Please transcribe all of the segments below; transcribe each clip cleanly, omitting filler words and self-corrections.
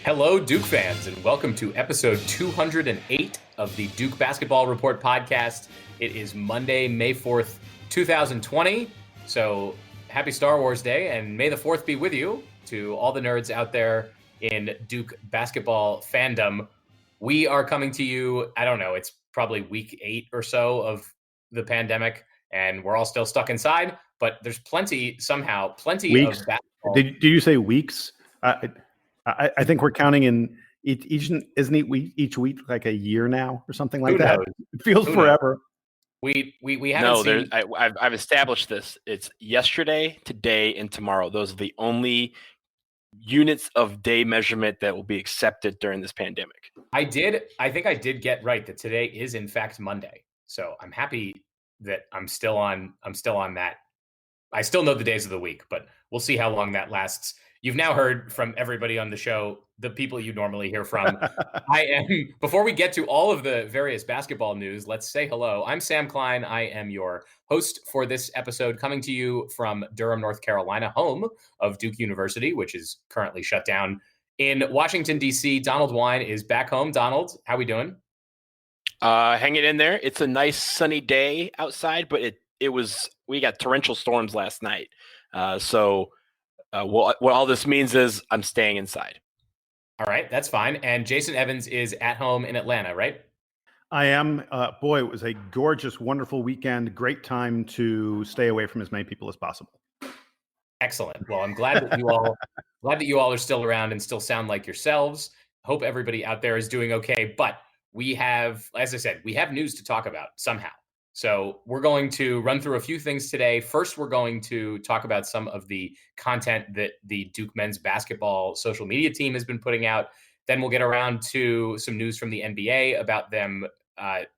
Hello, Duke fans, and welcome to episode 208 of the Duke Basketball Report podcast. It is Monday, May 4th, 2020. So happy Star Wars Day, and may the 4th be with you to all the nerds out there in Duke basketball fandom. We are coming to you, I don't know, it's probably week 8 or so of the pandemic, and we're all still stuck inside, but there's plenty weeks. of basketball. Did you say weeks? I think we're counting in each isn't each week like a year now or something like that. It feels forever. We haven't seen. I've established this. It's yesterday, today, and tomorrow. Those are the only units of day measurement that will be accepted during this pandemic. I think I did get right that today is in fact Monday. So I'm happy that I'm still on that. I still know the days of the week, but we'll see how long that lasts. You've now heard from everybody on the show, the people you normally hear from. Before we get to all of the various basketball news, let's say hello. I'm Sam Klein. I am your host for this episode, coming to you from Durham, North Carolina, home of Duke University, which is currently shut down. In Washington, D.C., Donald Wine is back home. Donald, how we doing? Hanging in there. It's a nice sunny day outside, but we got torrential storms last night. What all this means is I'm staying inside. All right, that's fine. And Jason Evans is at home in Atlanta, right? I am. Boy, it was a gorgeous, wonderful weekend. Great time to stay away from as many people as possible. Excellent. Well, I'm glad that you all are still around and still sound like yourselves. Hope everybody out there is doing okay. But we have, as I said, we have news to talk about somehow. So we're going to run through a few things today. First, we're going to talk about some of the content that the Duke men's basketball social media team has been putting out. Then we'll get around to some news from the NBA about them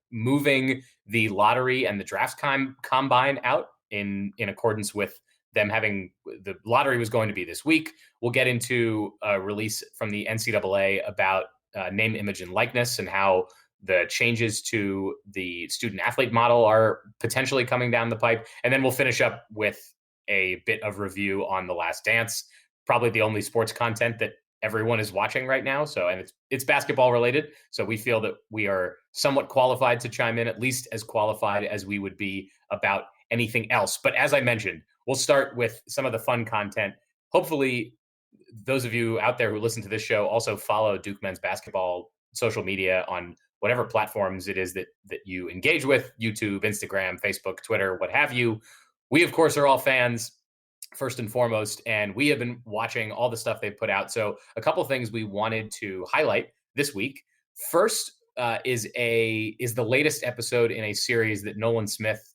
moving the lottery and the draft combine out in accordance with them having the lottery was going to be this week. We'll get into a release from the NCAA about name, image, and likeness and how the changes to the student athlete model are potentially coming down the pipe. And then we'll finish up with a bit of review on The Last Dance, probably the only sports content that everyone is watching right now. So, and it's basketball related. So we feel that we are somewhat qualified to chime in, at least as qualified as we would be about anything else. But as I mentioned, we'll start with some of the fun content. Hopefully those of you out there who listen to this show also follow Duke men's basketball social media on whatever platforms it is that you engage with, YouTube, Instagram, Facebook, Twitter, what have you. We, of course, are all fans first and foremost, and we have been watching all the stuff they've put out. So a couple things we wanted to highlight this week. First is the latest episode in a series that Nolan Smith,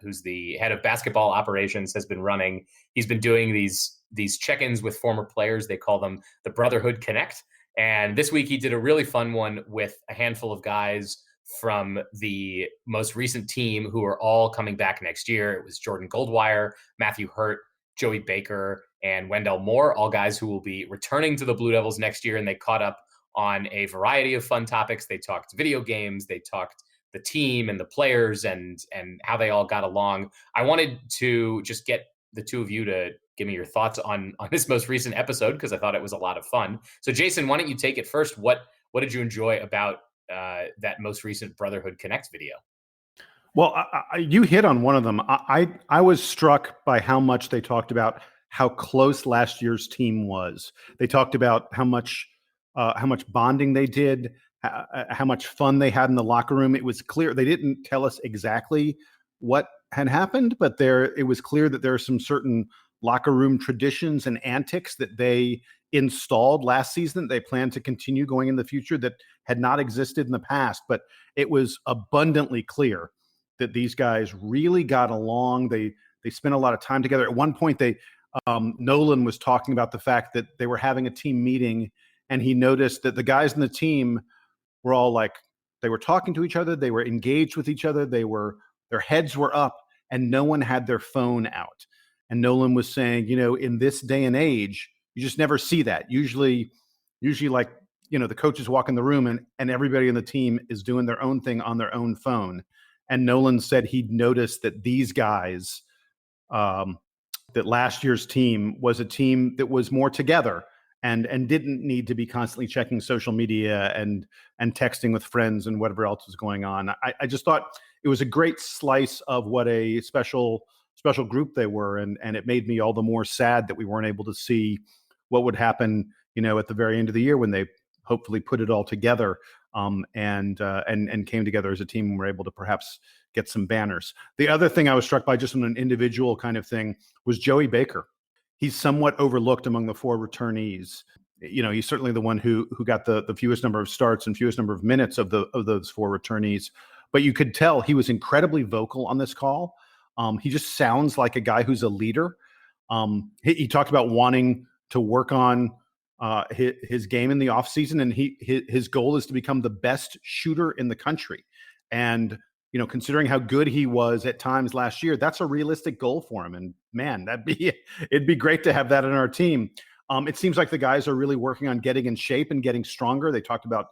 who's the head of basketball operations, has been running. He's been doing these check-ins with former players. They call them the Brotherhood Connect. And this week he did a really fun one with a handful of guys from the most recent team who are all coming back next year. It was Jordan Goldwire, Matthew Hurt, Joey Baker, and Wendell Moore, all guys who will be returning to the Blue Devils next year. And they caught up on a variety of fun topics. They talked video games. They talked the team and the players and how they all got along. I wanted to just get the two of you to give me your thoughts on this most recent episode, because I thought it was a lot of fun. So Jason, why don't you take it first? What did you enjoy about that most recent Brotherhood Connect video? Well, you hit on one of them. I was struck by how much they talked about how close last year's team was. They talked about how much bonding they did, how much fun they had in the locker room. It was clear they didn't tell us exactly what had happened, but it was clear that there are some certain locker room traditions and antics that they installed last season that they plan to continue going in the future that had not existed in the past. But it was abundantly clear that these guys really got along. They spent a lot of time together. At one point, Nolan was talking about the fact that they were having a team meeting, and he noticed that the guys in the team were all like, they were talking to each other, they were engaged with each other, their heads were up, and no one had their phone out. And Nolan was saying, in this day and age, you just never see that. Usually like, the coaches walk in the room and everybody in the team is doing their own thing on their own phone. And Nolan said he'd noticed that these guys, that last year's team was a team that was more together and didn't need to be constantly checking social media and texting with friends and whatever else was going on. I just thought it was a great slice of what a special group they were, and it made me all the more sad that we weren't able to see what would happen, at the very end of the year when they hopefully put it all together, and came together as a team and were able to perhaps get some banners. The other thing I was struck by, just on an individual kind of thing, was Joey Baker. He's somewhat overlooked among the 4 returnees. He's certainly the one who got the fewest number of starts and fewest number of minutes of those 4 returnees. But you could tell he was incredibly vocal on this call. He just sounds like a guy who's a leader. He talked about wanting to work on his game in the offseason, and his goal is to become the best shooter in the country. And considering how good he was at times last year, that's a realistic goal for him. And man, it'd be great to have that in our team. It seems like the guys are really working on getting in shape and getting stronger. They talked about,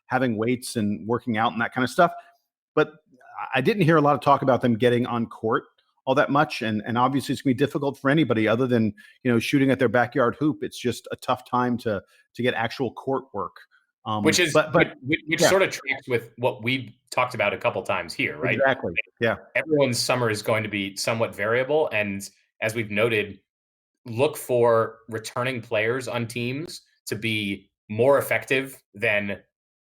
having weights and working out and that kind of stuff. But I didn't hear a lot of talk about them getting on court all that much. And obviously it's gonna be difficult for anybody other than, shooting at their backyard hoop. It's just a tough time to get actual court work. Which yeah. sort of tracks with what we've talked about a couple times here, right? Exactly. Yeah. Everyone's summer is going to be somewhat variable. And as we've noted, look for returning players on teams to be more effective than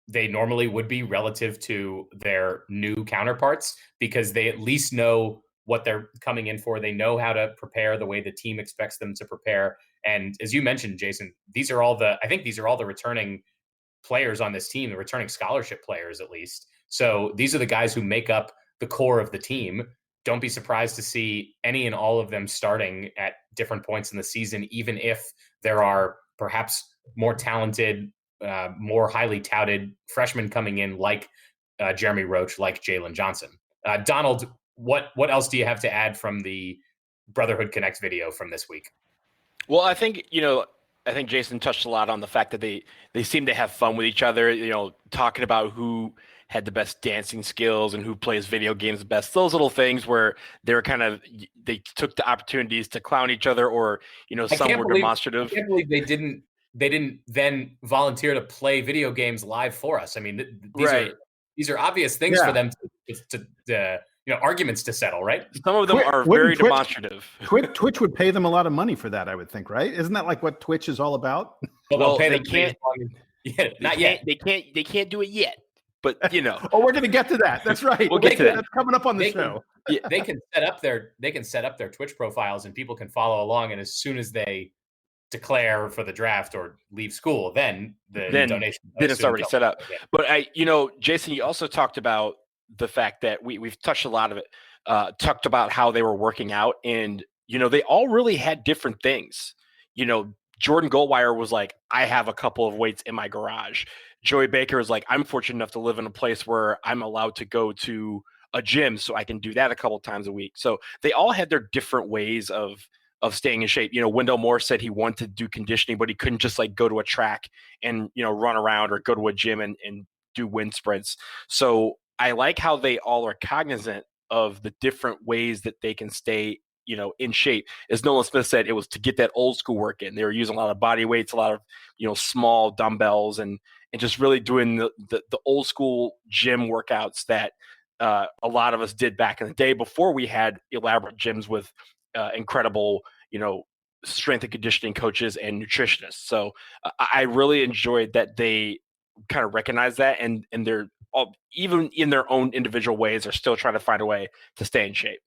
they normally would be relative to their new counterparts, because they at least know what they're coming in for. They know how to prepare the way the team expects them to prepare. And as you mentioned, Jason, I think these are all the returning players on this team, the returning scholarship players, at least. So these are the guys who make up the core of the team. Don't be surprised to see any and all of them starting at different points in the season, even if there are perhaps more talented, more highly touted freshmen coming in, like Jeremy Roach, like Jalen Johnson. Donald, what else do you have to add from the Brotherhood Connect video from this week? Well, I think Jason touched a lot on the fact that they seem to have fun with each other, talking about who had the best dancing skills and who plays video games the best. Those little things where they took the opportunities to clown each other, or, some were demonstrative. I can't believe they didn't then volunteer to play video games live for us. I mean, these are obvious things for them to arguments to settle, right? Some of them are very demonstrative. Twitch would pay them a lot of money for that, I would think, right? Isn't that like what Twitch is all about? Well, they can't. Not yet. They can't do it yet. But oh, we're going to get to that. That's right. We'll get to that. That's coming up on the show. They can set up their Twitch profiles, and people can follow along. And as soon as they declare for the draft or leave school, then donation. Then it's already set up. Yeah. But Jason, you also talked about the fact that we've touched a lot of it, talked about how they were working out, and they all really had different things. Jordan Goldwire was like, I have a couple of weights in my garage. Joey Baker is like, I'm fortunate enough to live in a place where I'm allowed to go to a gym, so I can do that a couple of times a week. So they all had their different ways of staying in shape. Wendell Moore said he wanted to do conditioning, but he couldn't just like go to a track and run around or go to a gym and do wind sprints. So I like how they all are cognizant of the different ways that they can stay, in shape. As Nolan Smith said, it was to get that old school work in. They were using a lot of body weights, a lot of, small dumbbells, and just really doing the old school gym workouts that a lot of us did back in the day before we had elaborate gyms with incredible, strength and conditioning coaches and nutritionists. So I really enjoyed that they kind of recognize that, and they're all, even in their own individual ways, are still trying to find a way to stay in shape.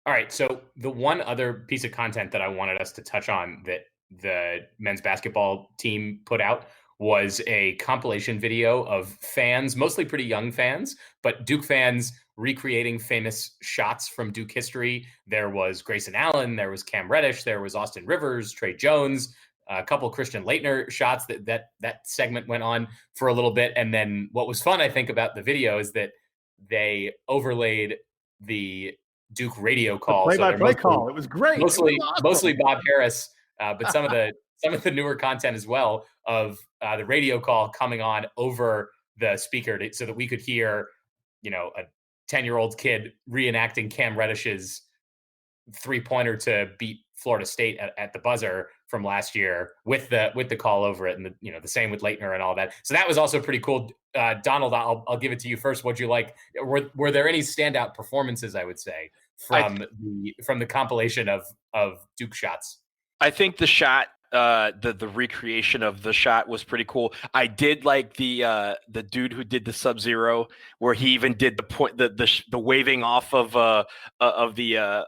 All right. So the one other piece of content that I wanted us to touch on that the men's basketball team put out was a compilation video of fans, mostly pretty young fans, but Duke fans recreating famous shots from Duke history. There was Grayson Allen, there was Cam Reddish, there was Austin Rivers, Trey Jones, a couple Christian Laettner shots. That segment went on for a little bit. And then what was fun, I think, about the video is that they overlaid the Duke radio call. Play-by-play call. It was great. Mostly Bob Harris, but some of the newer content as well of the radio call coming on over the speaker so that we could hear, a 10-year-old kid reenacting Cam Reddish's 3-pointer to beat Florida State at the buzzer from last year with the call over it, and the same with Leitner and all that. So that was also pretty cool. Donald, I'll give it to you first. What'd you like? Were there any standout performances, I would say, from the compilation of Duke shots? I think the shot, the recreation of the shot was pretty cool. I did like the dude who did the Sub-Zero, where he even did the point, the waving off of the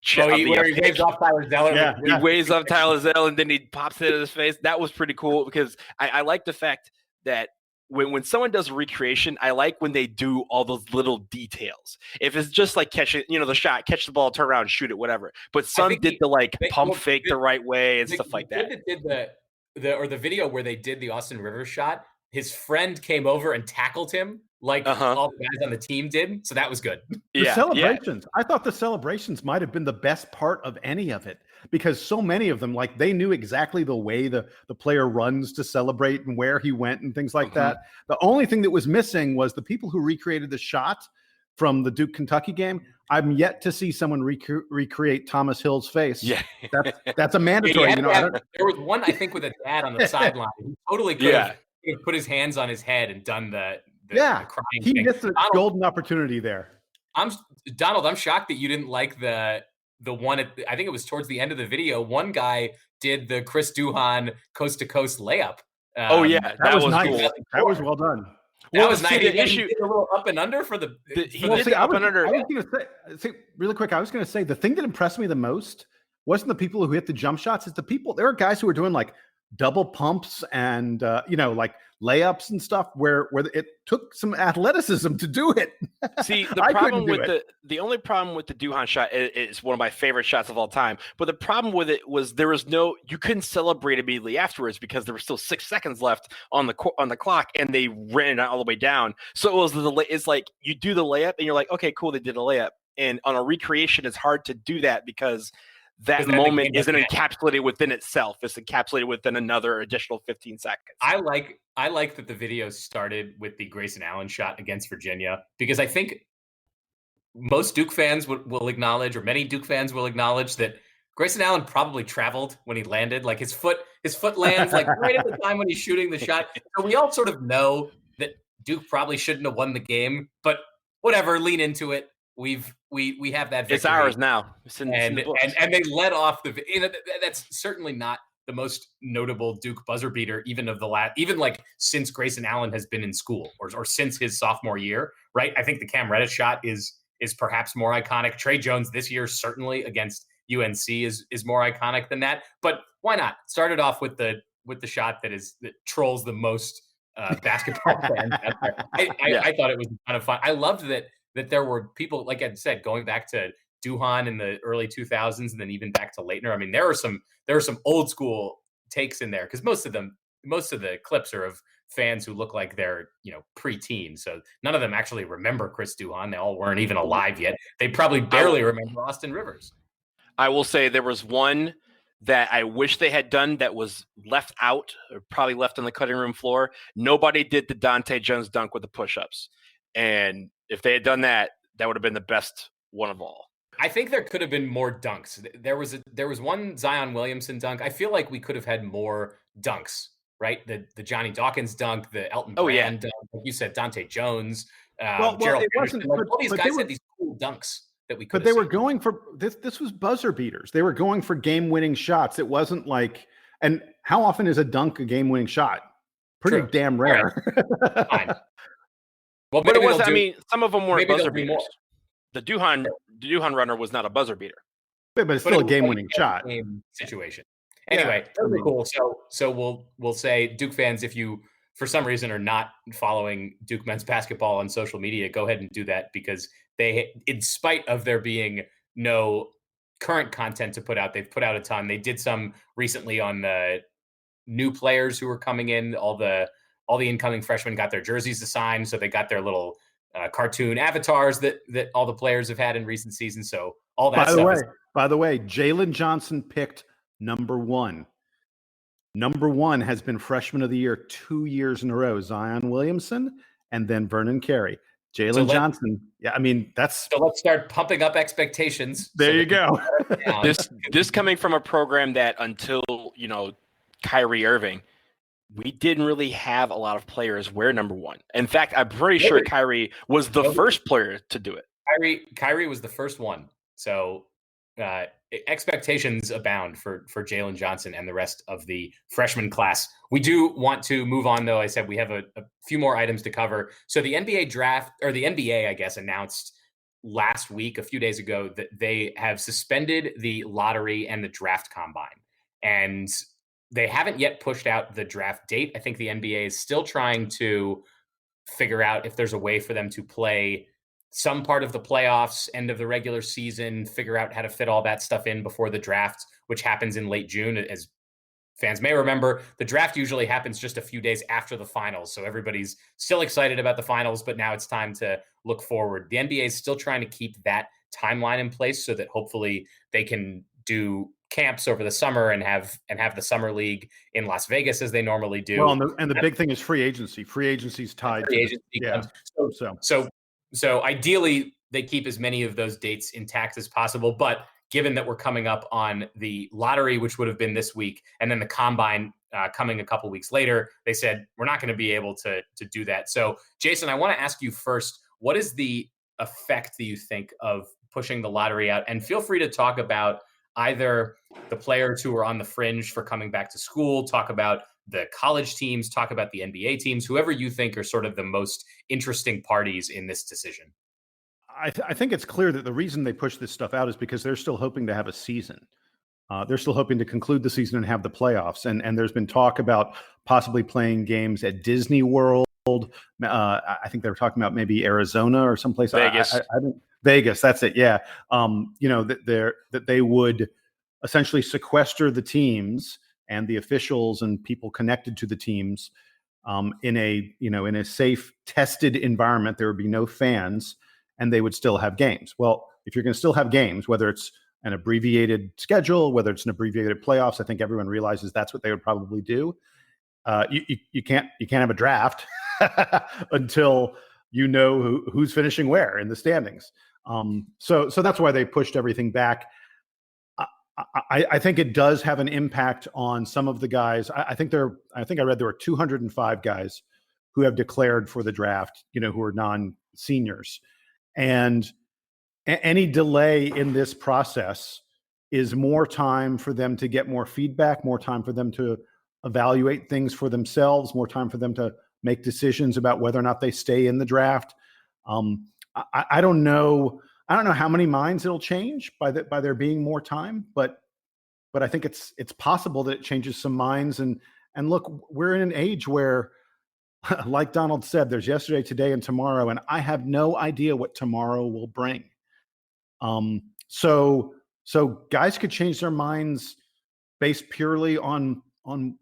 he waves off Tyler Zeller. Yeah, he waves off Tyler Zeller and then he pops it in his face. That was pretty cool because I like the fact that when someone does a recreation, I like when they do all those little details. If it's just like catching, the shot, catch the ball, turn around, shoot it, whatever. But some did pump fake the right way and stuff like that. Did the video where they did the Austin Rivers shot, his friend came over and tackled him like all the guys on the team did. So that was good. The celebrations. I thought the celebrations might have been the best part of any of it because so many of them, like they knew exactly the way the player runs to celebrate and where he went and things like that. The only thing that was missing was the people who recreated the shot from the Duke Kentucky game. I'm yet to see someone recreate Thomas Hill's face. Yeah, that's a mandatory. There was one, I think, with a dad on the sideline. He totally could have put his hands on his head and done the crying he thing. missed a golden opportunity there. Donald, I'm shocked that you didn't like the one I think it was towards the end of the video. One guy did the Chris Duhon coast to coast layup. That was nice. Cool. That was well done. That was nice. The issue, a little up and under for the. He did the up and under. I was going to say really quick. I was going to say the thing that impressed me the most wasn't the people who hit the jump shots. It's the people. There are guys who are doing like double pumps and like layups and stuff where it took some athleticism to do it. See, the only problem with the Duhon shot is one of my favorite shots of all time. But the problem with it was you couldn't celebrate immediately afterwards because there were still 6 seconds left on the clock and they ran it all the way down. So it's like you do the layup and you're like, okay, cool, they did a layup. And on a recreation, it's hard to do that because that moment isn't encapsulated within itself. It's encapsulated within another additional 15 seconds. I like that the video started with the Grayson Allen shot against Virginia because I think most Duke fans will acknowledge, or many Duke fans will acknowledge, that Grayson Allen probably traveled when he landed. Like his foot lands like right at the time when he's shooting the shot. So we all sort of know that Duke probably shouldn't have won the game, but whatever, lean into it. We have that victory. It's ours now. And they led off that's certainly not the most notable Duke buzzer beater, even like since Grayson Allen has been in school or since his sophomore year, right? I think the Cam Reddish shot is perhaps more iconic. Trey Jones this year certainly against UNC is more iconic than that. But why not? Started off with the shot that trolls the most basketball fans out there. I thought it was kind of fun. I loved that there were people, like I said, going back to Duhon in the early 2000s and then even back to Leitner. I mean, there were some old school takes in there because most of the clips are of fans who look like they're pre-teen. So none of them actually remember Chris Duhon. They all weren't even alive yet. They probably barely remember Austin Rivers. I will say there was one that I wish they had done that was left out, or probably left on the cutting room floor. Nobody did the Dante Jones dunk with the push-ups. And if they had done that, that would have been the best one of all. I think there could have been more dunks. There was one Zion Williamson dunk. I feel like we could have had more dunks, right? The Johnny Dawkins dunk, the Elton Brand dunk, like you said, Dante Jones, Gerald Henderson. All these guys had these cool dunks that we could. But they were going for this. This was buzzer beaters. They were going for game-winning shots. It wasn't like. And how often is a dunk a game-winning shot? Pretty damn rare. Right. Fine. Well, but it was. I mean, some of them weren't buzzer beaters. The Duhon runner was not a buzzer beater, but it's still a game-winning shot. Situation. Anyway, that's cool. So we'll say, Duke fans, if you for some reason are not following Duke men's basketball on social media, go ahead and do that because they, in spite of there being no current content to put out, they've put out a ton. They did some recently on the new players who were coming in. All the incoming freshmen got their jerseys assigned, so they got their little cartoon avatars that all the players have had in recent seasons. So all that By the way, Jalen Johnson picked number 1. Number 1 has been freshman of the year 2 years in a row. Zion Williamson and then Vernon Carey. Jalen Johnson. Yeah, I mean, so let's start pumping up expectations. There you go. This coming from a program that until, Kyrie Irving, we didn't really have a lot of players wear number 1. In fact, I'm pretty sure Kyrie was the first player to do it. Kyrie was the first one. So expectations abound for Jalen Johnson and the rest of the freshman class. We do want to move on, though. I said we have a few more items to cover. So the NBA draft, or the NBA, I guess, announced last week, a few days ago, that they have suspended the lottery and the draft combine. And they haven't yet pushed out the draft date. I think the NBA is still trying to figure out if there's a way for them to play some part of the playoffs, end of the regular season, figure out how to fit all that stuff in before the draft, which happens in late June. As fans may remember, the draft usually happens just a few days after the finals. So everybody's still excited about the finals, but now it's time to look forward. The NBA is still trying to keep that timeline in place so that hopefully they can do camps over the summer and have the summer league in Las Vegas as they normally do. Well, and the big thing is free agency. Free agency's tied to So ideally, they keep as many of those dates intact as possible. But given that we're coming up on the lottery, which would have been this week, and then the combine coming a couple weeks later, they said we're not going to be able to do that. So, Jason, I want to ask you first, what is the effect that you think of pushing the lottery out? And feel free to talk about either the players who are on the fringe for coming back to school, talk about the college teams, talk about the NBA teams, whoever you think are sort of the most interesting parties in this decision. I think it's clear that the reason they push this stuff out is because they're still hoping to have a season. They're still hoping to conclude the season and have the playoffs. And there's been talk about possibly playing games at Disney World. I think they were talking about maybe Arizona or someplace. Vegas. Vegas, that's it. Yeah. That they would essentially sequester the teams and the officials and people connected to the teams in a safe, tested environment. There would be no fans, and they would still have games. Well, if you're going to still have games, whether it's an abbreviated schedule, whether it's an abbreviated playoffs, I think everyone realizes that's what they would probably do. You can't have a draft until you know who's finishing where in the standings. So that's why they pushed everything back. I think it does have an impact on some of the guys. I think I read there were 205 guys who have declared for the draft, who are non-seniors. And any delay in this process is more time for them to get more feedback, more time for them to evaluate things for themselves, more time for them to make decisions about whether or not they stay in the draft. I don't know. I don't know how many minds it'll change by there being more time, but I think it's possible that it changes some minds. And look, we're in an age where, like Donald said, there's yesterday, today, and tomorrow, and I have no idea what tomorrow will bring. So guys could change their minds based purely on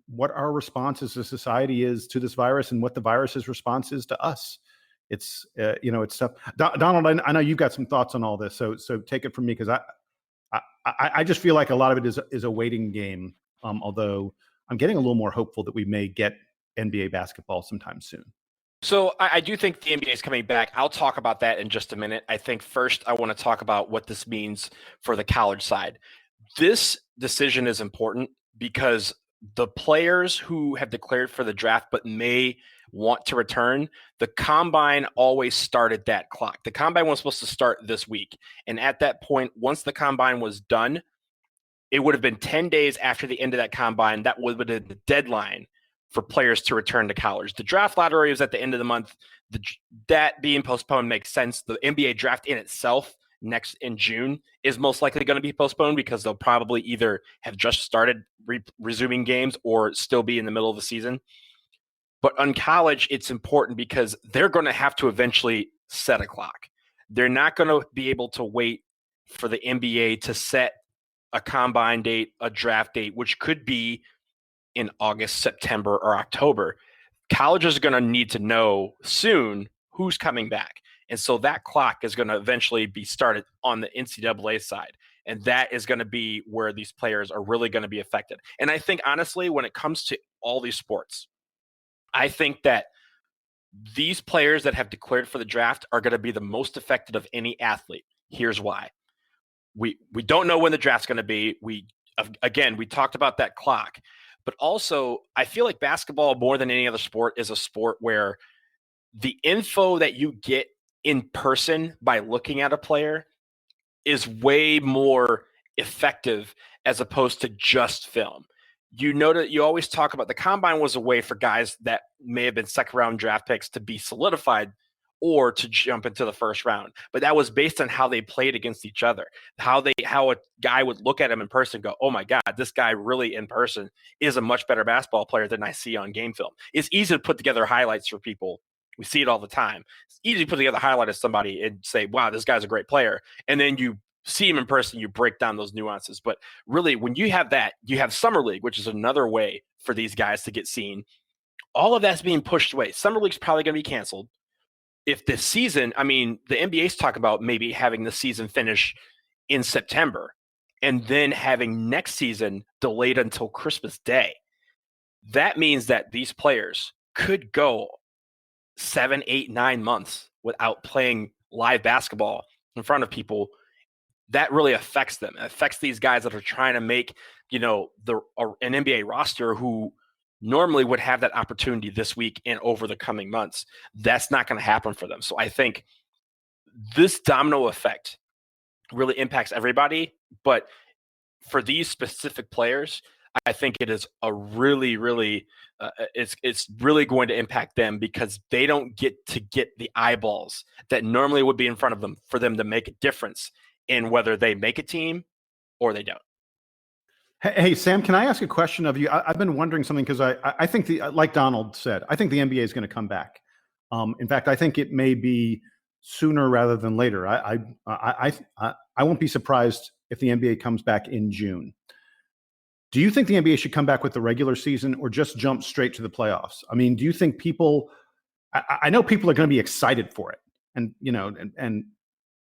what our response as a society is to this virus and what the virus's response is to us. It's it's tough. Donald, I know you've got some thoughts on all this, so take it from me, because I just feel like a lot of it is a waiting game. Although I'm getting a little more hopeful that we may get NBA basketball sometime soon. So I do think the NBA is coming back. I'll talk about that in just a minute. I think first I want to talk about what this means for the college side. This decision is important because the players who have declared for the draft but may want to return, the combine always started that clock. The combine was supposed to start this week. And at that point, once the combine was done, it would have been 10 days after the end of that combine. That would have been the deadline for players to return to college. The draft lottery was at the end of the month. That being postponed makes sense. The NBA draft in itself next in June is most likely going to be postponed because they'll probably either have just started resuming games or still be in the middle of the season. But on college, it's important because they're going to have to eventually set a clock. They're not going to be able to wait for the NBA to set a combine date, a draft date, which could be in August, September, or October. Colleges are going to need to know soon who's coming back. And so that clock is going to eventually be started on the NCAA side. And that is going to be where these players are really going to be affected. And I think, honestly, when it comes to all these sports, I think that these players that have declared for the draft are going to be the most affected of any athlete. Here's why. We don't know when the draft's going to be. We talked about that clock, but also I feel like basketball more than any other sport is a sport where the info that you get in person by looking at a player is way more effective as opposed to just film. You know that you always talk about the combine was a way for guys that may have been second round draft picks to be solidified or to jump into the first round. But that was based on how they played against each other, how a guy would look at him in person and go, oh my God, this guy really in person is a much better basketball player than I see on game film. It's easy to put together highlights for people. We see it all the time. It's easy to put together a highlight of somebody and say, wow, this guy's a great player. And then you see him in person, you break down those nuances. But really, when you have that, you have Summer League, which is another way for these guys to get seen. All of that's being pushed away. Summer League's probably going to be canceled. If this season, I mean, the NBA's talking about maybe having the season finish in September and then having next season delayed until Christmas Day. That means that these players could go 7, 8, 9 months without playing live basketball in front of people. That really affects them. It affects these guys that are trying to make, an NBA roster who normally would have that opportunity this week and over the coming months. That's not going to happen for them. So I think this domino effect really impacts everybody. But for these specific players, I think it is a really, really, it's really going to impact them because they don't get the eyeballs that normally would be in front of them for them to make a difference in whether they make a team or they don't. Hey, Sam, can I ask a question of you? I've been wondering something because I think like Donald said, I think the NBA is going to come back. In fact, I think it may be sooner rather than later. I won't be surprised if the NBA comes back in June. Do you think the NBA should come back with the regular season or just jump straight to the playoffs? I mean, do you think people? I know people are going to be excited for it, and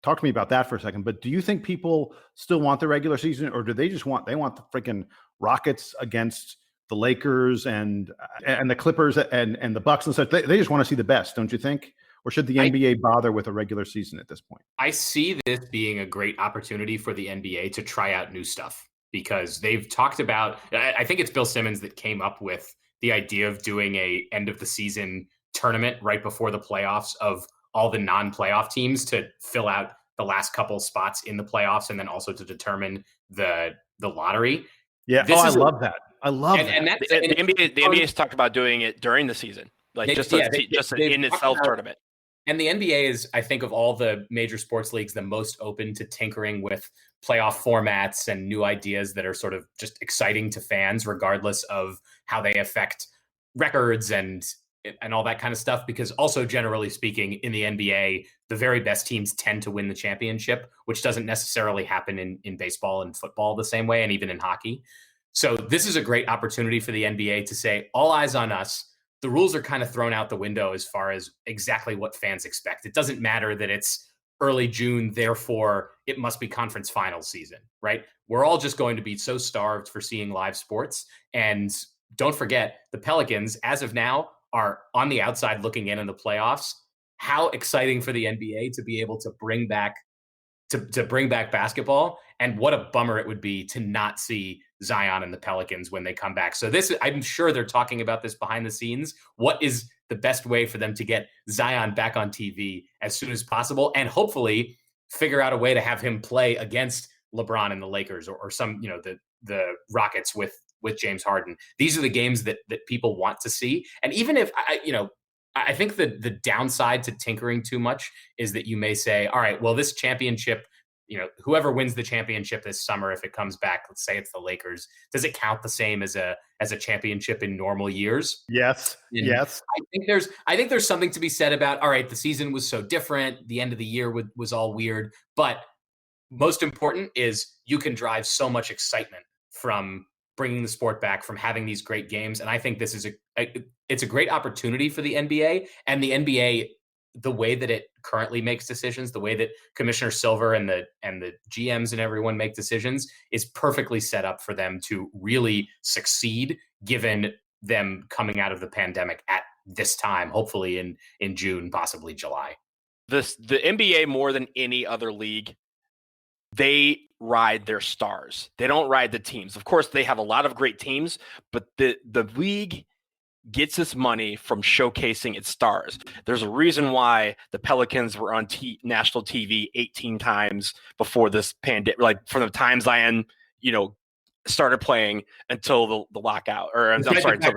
talk to me about that for a second. But do you think people still want the regular season, or do they just want the freaking Rockets against the Lakers and the Clippers and the Bucks and such? They just want to see the best, don't you think? Or should the NBA bother with a regular season at this point? I see this being a great opportunity for the NBA to try out new stuff because they've talked about. I think it's Bill Simmons that came up with the idea of doing a end of the season tournament right before the playoffs of all the non-playoff teams to fill out the last couple spots in the playoffs and then also to determine the lottery. Yeah. I love that. I love that. And the NBA has talked about doing it during the season, like just an in itself tournament. And the NBA is, I think, of all the major sports leagues, the most open to tinkering with playoff formats and new ideas that are sort of just exciting to fans, regardless of how they affect records and all that kind of stuff, because also generally speaking in the NBA, the very best teams tend to win the championship, which doesn't necessarily happen in baseball and football the same way, and even in hockey. So this is a great opportunity for the NBA to say, all eyes on us. The rules are kind of thrown out the window as far as exactly what fans expect. It doesn't matter that it's early June, therefore it must be conference finals season, right? We're all just going to be so starved for seeing live sports. And don't forget, the Pelicans, as of now, are on the outside looking in the playoffs. How exciting for the NBA to be able to bring back basketball, and what a bummer it would be to not see Zion and the Pelicans when they come back. So this, I'm sure they're talking about this behind the scenes. What is the best way for them to get Zion back on TV as soon as possible, and hopefully figure out a way to have him play against LeBron and the Lakers or some, the Rockets with James Harden. These are the games that people want to see. And even if I think that the downside to tinkering too much is that you may say, all right, well, this championship, whoever wins the championship this summer, if it comes back, let's say it's the Lakers, does it count the same as a championship in normal years? Yes. And yes. I think there's something to be said about, all right, the season was so different. The end of the year was all weird, but most important is you can drive so much excitement from bringing the sport back, from having these great games. And I think this is it's a great opportunity for the NBA, and the NBA, the way that it currently makes decisions, the way that Commissioner Silver and the GMs and everyone make decisions is perfectly set up for them to really succeed, given them coming out of the pandemic at this time, hopefully in June, possibly July. The NBA, more than any other league, they ride their stars. They don't ride the teams. Of course, they have a lot of great teams, but the league gets its money from showcasing its stars. There's a reason why the Pelicans were on national TV 18 times before this pandemic, like from the time Zion, started playing until the lockout, or until the shutdown.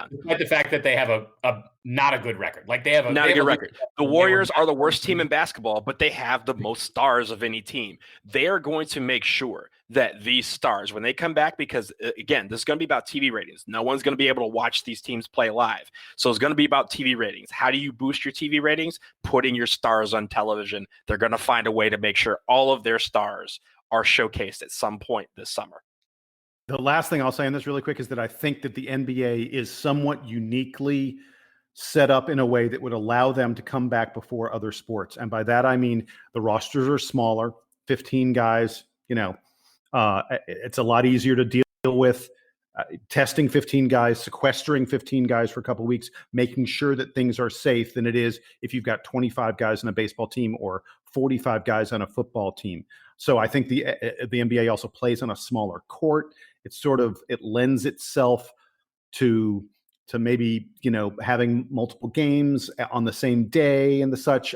Despite the fact that they have a not a good record, like they have not a good record. The Warriors are the worst team in basketball, but they have the most stars of any team. They are going to make sure that these stars, when they come back, because again, this is going to be about TV ratings. No one's going to be able to watch these teams play live, so it's going to be about TV ratings. How do you boost your TV ratings? Putting your stars on television. They're going to find a way to make sure all of their stars are showcased at some point this summer. The last thing I'll say on this really quick is that I think that the NBA is somewhat uniquely set up in a way that would allow them to come back before other sports. And by that, I mean the rosters are smaller, 15 guys, it's a lot easier to deal with. Testing 15 guys, sequestering 15 guys for a couple of weeks, making sure that things are safe than it is if you've got 25 guys on a baseball team or 45 guys on a football team. So I think the NBA also plays on a smaller court. It lends itself to maybe, having multiple games on the same day and the such.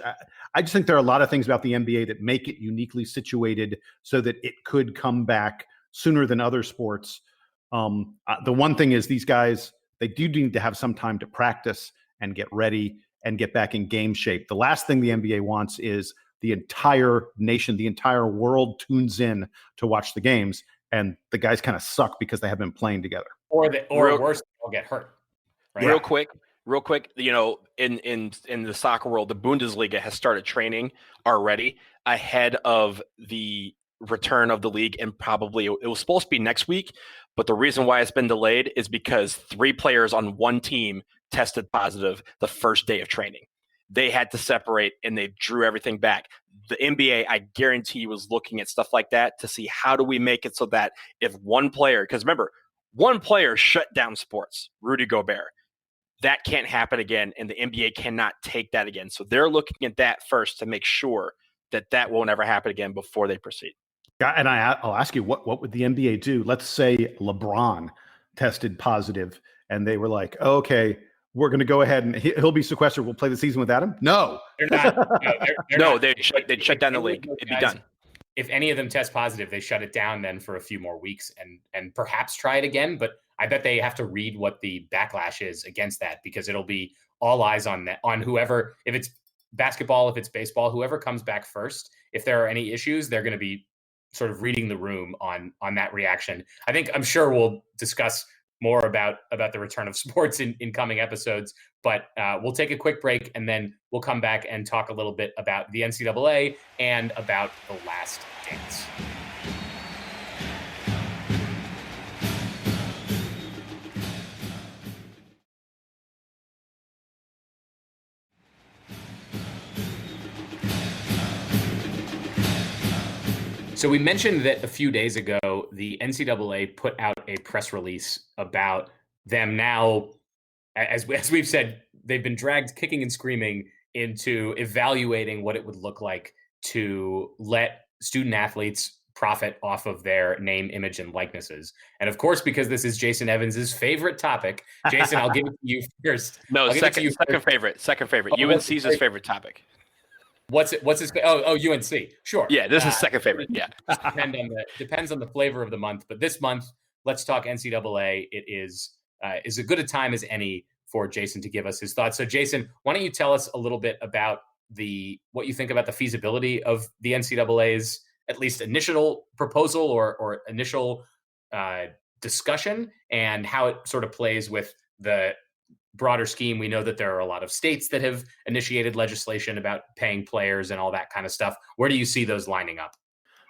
I just think there are a lot of things about the NBA that make it uniquely situated so that it could come back sooner than other sports. The one thing is these guys, they do need to have some time to practice and get ready and get back in game shape. The last thing the NBA wants is the entire nation, the entire world tunes in to watch the games, and the guys kind of suck because they haven't been playing together. Or worse, they'll get hurt. Right? Real quick, in the soccer world, the Bundesliga has started training already ahead of the return of the league, and probably it was supposed to be next week, but the reason why it's been delayed is because 3 players on one team tested positive the first day of training. They had to separate and they drew everything back. The NBA, I guarantee, was looking at stuff like that to see how do we make it so that if one player, because remember, one player shut down sports, Rudy Gobert. That can't happen again, and the NBA cannot take that again. So they're looking at that first to make sure that won't ever happen again before they proceed. And I'll ask you, what would the NBA do? Let's say LeBron tested positive, and they were like, oh, okay, we're going to go ahead and he'll be sequestered. We'll play the season without him. No, they're not. No, they'd shut down the league. It'd be done. If any of them test positive, they shut it down then for a few more weeks and perhaps try it again. But I bet they have to read what the backlash is against that, because it'll be all eyes on whoever, if it's basketball, if it's baseball, whoever comes back first. If there are any issues, they're going to be sort of reading the room on that reaction. I'm sure we'll discuss more about the return of sports in coming episodes, but we'll take a quick break and then we'll come back and talk a little bit about the NCAA and about The Last Dance. So we mentioned that a few days ago, the NCAA put out a press release about them now, as we've said, they've been dragged kicking and screaming into evaluating what it would look like to let student athletes profit off of their name, image, and likenesses. And of course, because this is Jason Evans's favorite topic, Jason, I'll give it to you first. No, second favorite. UNC's his favorite topic. What's his? Oh, UNC. Sure. Yeah, this is second favorite. Yeah. Depends on the flavor of the month. But this month, let's talk NCAA. It is as good a time as any for Jason to give us his thoughts. So, Jason, why don't you tell us a little bit about what you think about the feasibility of the NCAA's at least initial proposal or initial discussion, and how it sort of plays with the broader scheme. We know that there are a lot of states that have initiated legislation about paying players and all that kind of stuff. Where do you see those lining up?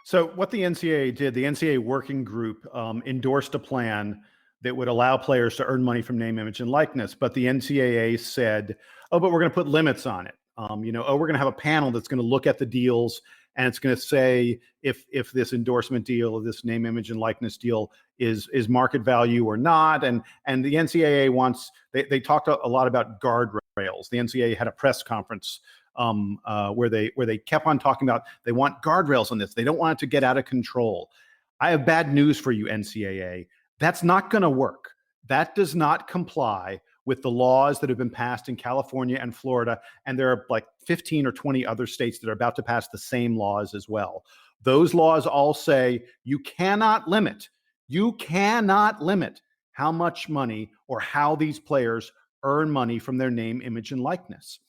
So what the NCAA did, the NCAA working group endorsed a plan that would allow players to earn money from name, image, and likeness. But the NCAA said, oh, but we're going to put limits on it. We're going to have a panel that's going to look at the deals and it's going to say if this endorsement deal, this name, image, and likeness deal is market value or not. And the NCAA wants, they talked a lot about guardrails. The NCAA had a press conference where they kept on talking about they want guardrails on this. They don't want it to get out of control. I have bad news for you, NCAA. That's not going to work. That does not comply with the laws that have been passed in California and Florida. And there are like 15 or 20 other states that are about to pass the same laws as well. Those laws all say you cannot limit how much money or how these players earn money from their name, image, and likeness.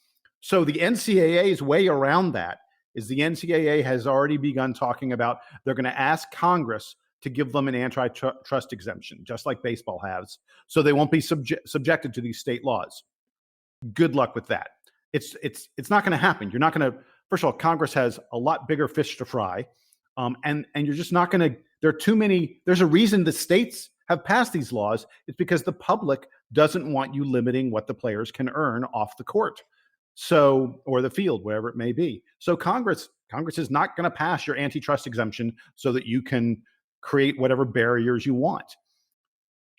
So the NCAA's way around that is the NCAA has already begun talking about they're going to ask Congress to give them an antitrust exemption, just like baseball has, so they won't be subjected to these state laws. Good luck with that. It's not going to happen. You're not going to. First of all, Congress has a lot bigger fish to fry, and you're just not going to. There are too many. There's a reason the states have passed these laws. It's because the public doesn't want you limiting what the players can earn off the court, or the field, wherever it may be. So Congress is not going to pass your antitrust exemption so that you can create whatever barriers you want.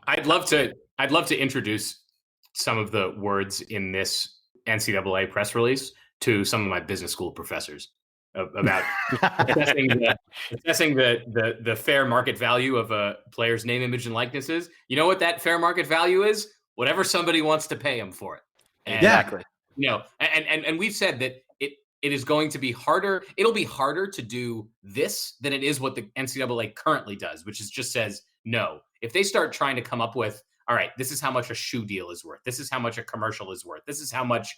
I'd love to introduce some of the words in this NCAA press release to some of my business school professors about assessing the fair market value of a player's name, image, and likenesses. You know what that fair market value is? Whatever somebody wants to pay them for it. And, exactly. And we've said that it is going to be harder. It'll be harder to do this than it is what the NCAA currently does, which is just says no. If they start trying to come up with, all right, this is how much a shoe deal is worth. This is how much a commercial is worth. This is how much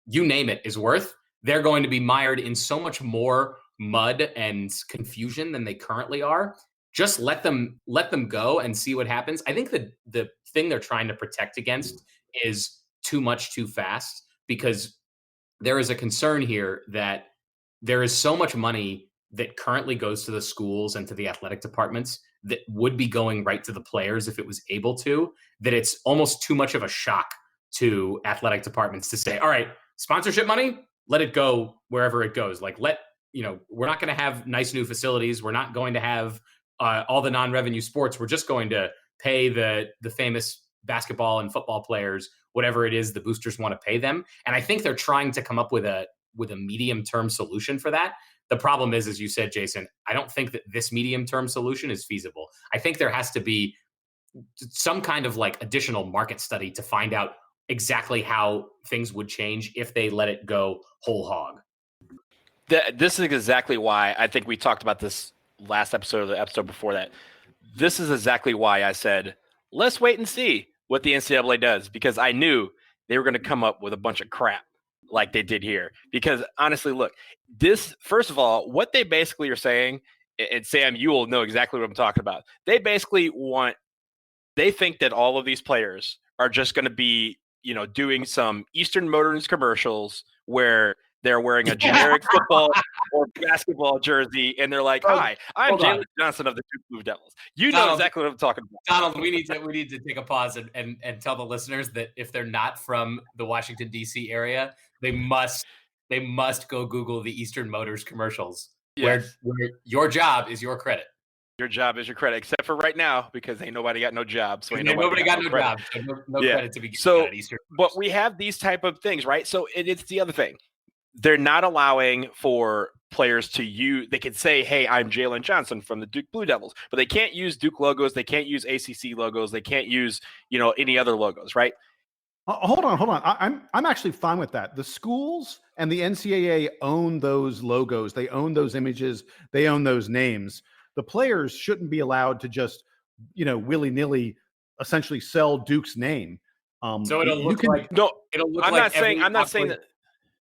you name it is worth. They're going to be mired in so much more mud and confusion than they currently are. Just let them go and see what happens. I think the thing they're trying to protect against is too much too fast, because there is a concern here that there is so much money that currently goes to the schools and to the athletic departments that would be going right to the players if it was able to, that it's almost too much of a shock to athletic departments to say, all right, sponsorship money, let it go wherever it goes. Like, we're not going to have nice new facilities. We're not going to have all the non-revenue sports. We're just going to pay the famous basketball and football players whatever it is the boosters want to pay them. And I think they're trying to come up with a medium-term solution for that. The problem is, as you said, Jason, I don't think that this medium-term solution is feasible. I think there has to be some kind of like additional market study to find out exactly how things would change if they let it go whole hog. This is exactly why I think we talked about this last episode or the episode before that. This is exactly why I said, let's wait and see what the NCAA does, because I knew they were going to come up with a bunch of crap like they did here. Because honestly, look, this, first of all, what they basically are saying, and Sam, you will know exactly what I'm talking about. They basically they think that all of these players are just going to be, doing some Eastern Motors commercials where they're wearing a generic football or basketball jersey, and they're like, "Hi, I'm Jalen Johnson of the Duke Blue Devils." You know exactly what I'm talking about. Donald, we need to take a pause and tell the listeners that if they're not from the Washington D.C. area, they must go Google the Eastern Motors commercials. Yes. Where your job is your credit. Your job is your credit, except for right now, because ain't nobody got no job. So nobody got no job. So no credit to be given out at Eastern Motors. But we have these type of things, right? So it's the other thing. They're not allowing for players to use. They can say, "Hey, I'm Jalen Johnson from the Duke Blue Devils," but they can't use Duke logos. They can't use ACC logos. They can't use, any other logos, right? Hold on. I'm actually fine with that. The schools and the NCAA own those logos. They own those images. They own those names. The players shouldn't be allowed to just, willy-nilly, essentially sell Duke's name. So it'll look like no. It'll look I'm like not saying that.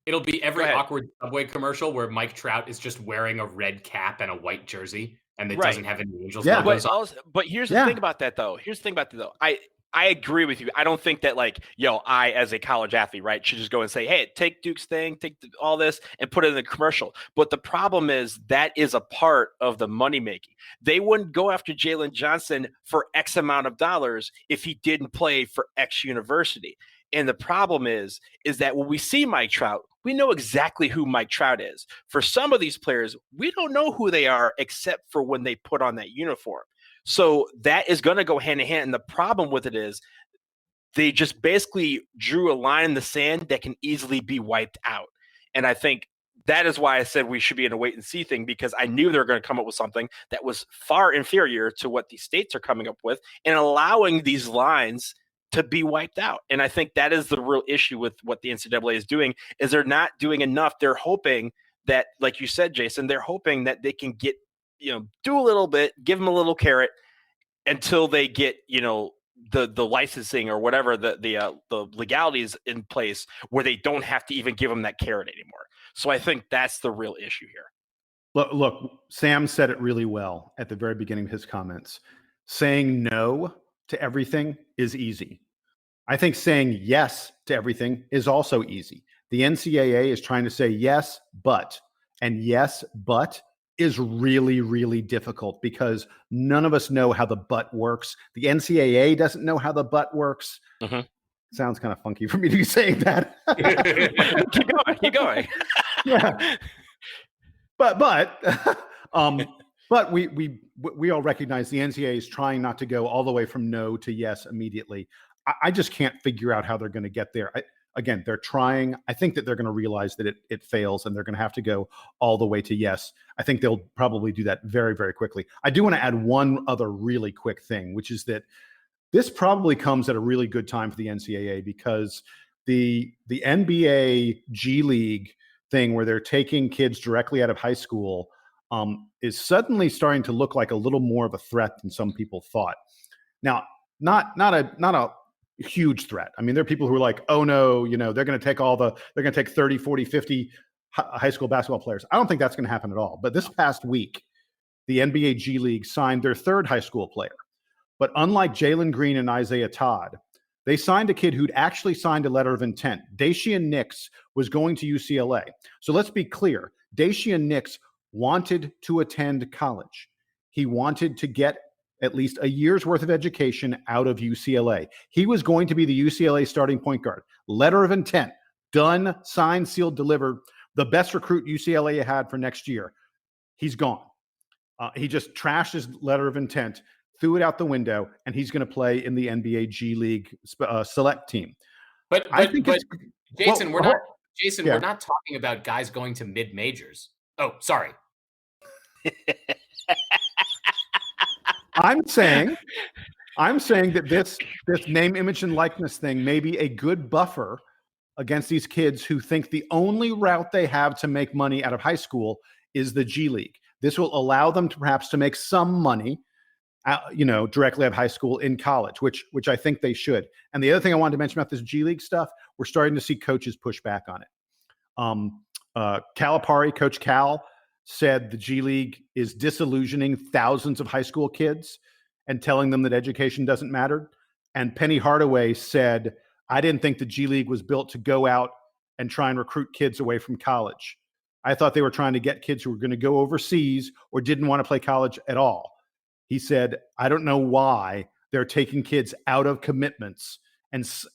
It'll be every awkward Subway commercial where Mike Trout is just wearing a red cap and a white jersey, and it doesn't have any Angels logos on. But here's the thing about that, though. I agree with you. I don't think that, I, as a college athlete, right, should just go and say, hey, take Duke's thing, take all this, and put it in the commercial. But the problem is that is a part of the money making. They wouldn't go after Jalen Johnson for X amount of dollars if he didn't play for X university. And the problem is that when we see Mike Trout, we know exactly who Mike Trout is. For some of these players, we don't know who they are except for when they put on that uniform. So that is going to go hand in hand. And the problem with it is they just basically drew a line in the sand that can easily be wiped out. And I think that is why I said we should be in a wait and see thing, because I knew they were going to come up with something that was far inferior to what these states are coming up with and allowing these lines to be wiped out. And I think that is the real issue with what the NCAA is doing, is they're not doing enough. They're hoping that, like you said, Jason, they're hoping that they can get, do a little bit, give them a little carrot until they get, the licensing or whatever, the legalities in place where they don't have to even give them that carrot anymore. So I think that's the real issue here. Look, Sam said it really well at the very beginning of his comments. Saying no to everything is easy. I think saying yes to everything is also easy. The NCAA is trying to say yes, but, and yes, but is really, really difficult because none of us know how the but works. The NCAA doesn't know how the but works. Mm-hmm. Sounds kind of funky for me to be saying that. Keep going. Yeah. But we all recognize the NCAA is trying not to go all the way from no to yes immediately. I just can't figure out how they're going to get there. Again, they're trying. I think that they're going to realize that it fails and they're going to have to go all the way to yes. I think they'll probably do that very, very quickly. I do want to add one other really quick thing, which is that this probably comes at a really good time for the NCAA because the NBA G League thing where they're taking kids directly out of high school is suddenly starting to look like a little more of a threat than some people thought. Now, not a huge threat. I mean, there are people who are like, oh no, they're going to take 30, 40, 50 high school basketball players. I don't think that's going to happen at all. But this past week, the NBA G League signed their third high school player. But unlike Jalen Green and Isaiah Todd, they signed a kid who'd actually signed a letter of intent. Dacian Nix was going to UCLA. So let's be clear. Dacian Nix wanted to attend college. He wanted to get at least a year's worth of education out of UCLA. He was going to be the UCLA starting point guard. Letter of intent, done, signed, sealed, delivered. The best recruit UCLA had for next year. He's gone. He just trashed his letter of intent, threw it out the window, and he's going to play in the NBA G League select team. But Jason, we're not talking about guys going to mid majors. Oh, sorry. I'm saying that this name, image, and likeness thing may be a good buffer against these kids who think the only route they have to make money out of high school is the G League. This will allow them to perhaps to make some money, directly out of high school in college, which I think they should. And the other thing I wanted to mention about this G League stuff, we're starting to see coaches push back on it. Calipari, Coach Cal, said the G League is disillusioning thousands of high school kids and telling them that education doesn't matter. And Penny Hardaway said, I didn't think the G League was built to go out and try and recruit kids away from college. I thought they were trying to get kids who were going to go overseas or didn't want to play college at all. He said, I don't know why they're taking kids out of commitments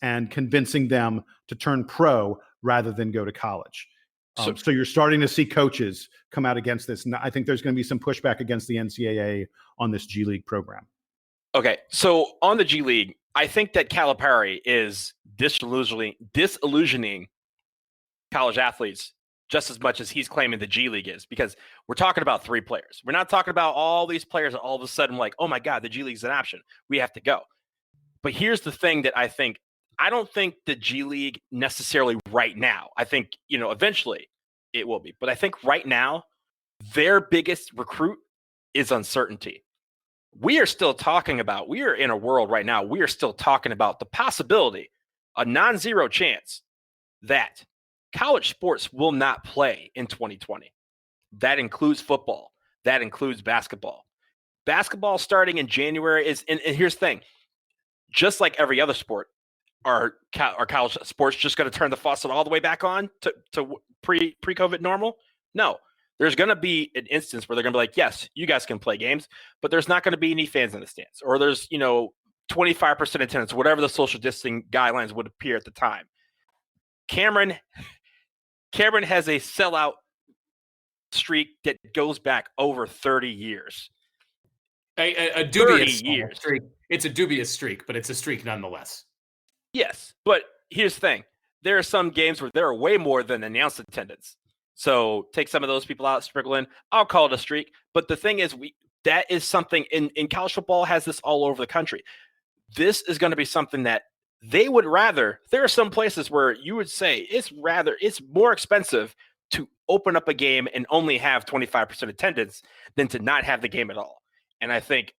and convincing them to turn pro rather than go to college. So you're starting to see coaches come out against this. And I think there's going to be some pushback against the NCAA on this G League program. Okay. So on the G League, I think that Calipari is disillusioning college athletes just as much as he's claiming the G League is, because we're talking about 3 players. We're not talking about all these players all of a sudden like, oh my God, the G League's an option. We have to go. But here's the thing that I don't think the G League necessarily right now. I think, eventually it will be. But I think right now, their biggest recruit is uncertainty. We are in a world right now, we are still talking about the possibility, a non-zero chance, that college sports will not play in 2020. That includes football. That includes basketball. Basketball starting in January and here's the thing. Just like every other sport, are college sports just going to turn the faucet all the way back on to pre-COVID normal? No. There's going to be an instance where they're going to be like, yes, you guys can play games, but there's not going to be any fans in the stands. Or there's, 25% attendance, whatever the social distancing guidelines would appear at the time. Cameron, Cameron has a sellout streak that goes back over 30 years. A dubious 30 years. streak. It's a dubious streak, but it's a streak nonetheless. Yes, but here's the thing. There are some games where there are way more than announced attendance. So take some of those people out, sprinkle in. I'll call it a streak. But the thing is, that is something in college football has this all over the country. This is going to be something that they would rather. There are some places where you would say it's more expensive to open up a game and only have 25% attendance than to not have the game at all. And I think